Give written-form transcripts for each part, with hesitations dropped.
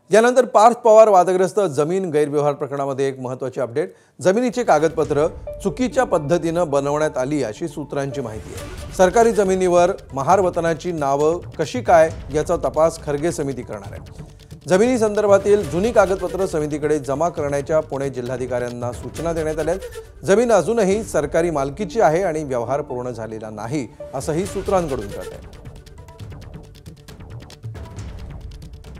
यानंतर पार्थ पवार वादग्रस्त जमीन गैरव्यवहार प्रकरणामध्ये एक महत्त्वाची अपडेट। जमिनीची कागदपत्र चुकीच्या पद्धतीने बनवण्यात आली अशी सूत्रांची माहिती आहे। सरकारी जमिनीवर महार वतनाची नावं कशी काय याचा तपास खर्गे समिती करणार आहे। जमिनी संदर्भातील जुनी कागदपत्र समितीकडे जमा करण्याच्या पुणे जिल्हाधिकाऱ्यांना सूचना देण्यात आल्या। जमीन अजूनही सरकारी मालकीची आहे आणि व्यवहार पूर्ण झालेला नाही असंही सूत्रांकडून कळत आहे।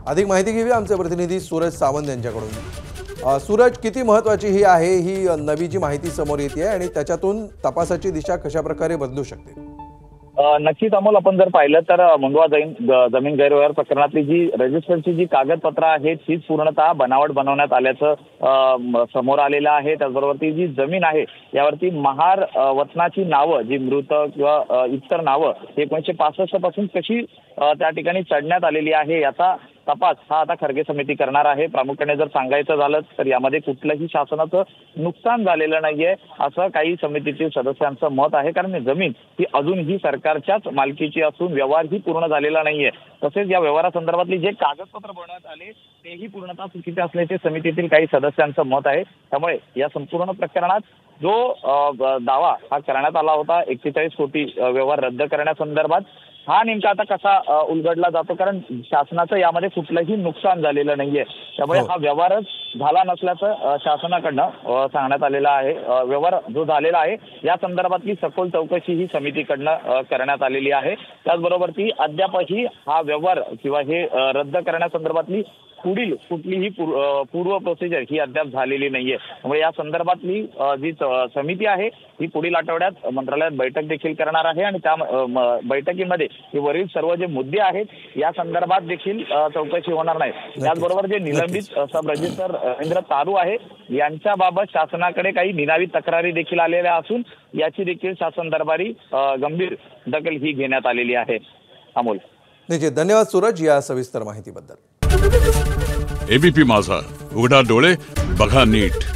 अधिक माहिती घेऊया आमचे प्रतिनिधी सूरज सावंत यांच्याकडून। सूरज, किती महत्त्वाची ही आहे ही नवी जी माहिती समोर येते आणि त्याच्यातून तपासाची दिशा कशा प्रकारे बदलू शकते? नक्कीच अमोल, आपण जर पाहिलं तर मुंडवा जमीन गैरव्यवहार प्रकरणातली जी रजिस्टरची जी कागदपत्र आहेत तीच पूर्णतः बनावट बनवण्यात आल्याचं समोर आलेलं आहे। त्याचबरोबर ती जी जमीन आहे यावरती महार वतनाची नावं जी मृत किंवा इतर नावं 1965 पासून कशी त्या ठिकाणी चढण्यात आलेली आहे याचा तपास हा आता खर्गे समिती करणार आहे। प्रामुख्याने जर सांगायचं झालं तर यामध्ये कुठलंही शासनाचं नुकसान झालेलं नाहीये असं काही समितीतील सदस्यांचं मत आहे, कारण जमीन ही अजूनही सरकारच्याच मालकीची असून व्यवहारही पूर्ण झालेला नाहीये। तसेच या व्यवहारासंदर्भातली जे कागदपत्र बनवण्यात आले तेही पूर्णतः चुकीचे असल्याचे समितीतील काही सदस्यांचं मत आहे। त्यामुळे या संपूर्ण प्रकरणात जो दावा हा करण्यात आला होता 41 कोटी व्यवहार रद्द करण्यासंदर्भात, हा नेमका आता कसा उलगडला जातो, कारण शासनाचं यामध्ये कुठलंही नुकसान झालेलं नाहीये। त्यामुळे हा व्यवहारच झाला नसल्याचं शासनाकडनं सांगण्यात आलेलं आहे। व्यवहार जो झालेला आहे या संदर्भातली सखोल चौकशी ही समितीकडनं करण्यात आलेली आहे। त्याचबरोबर ती अद्यापही हा व्यवहार किंवा हे रद्द करण्यासंदर्भातली पुढील कुठलीही पूर्व प्रोसिजर ही अद्याप झालेली नाहीये। त्यामुळे या संदर्भातली जी समिती आहे ही पुढील आठवड्यात मंत्रालयात बैठक देखील करणार आहे आणि त्या बैठकीमध्ये वरील सर्व जे मुद्दे आहेत या संदर्भात देखील चौकशी होणार नाही। त्याचबरोबर जे निलंबित सब रजिस्टर रवींद्र तारू आहे यांच्याबाबत शासनाकडे काही निनावी तक्रारी देखील आलेल्या असून याची देखील शासन दरबारी गंभीर दखल ही घेण्यात आलेली आहे। अमोल, निश्चित धन्यवाद सूरज या सविस्तर माहितीबद्दल। एबीपी माझा, उघडा डोळे बघा नीट।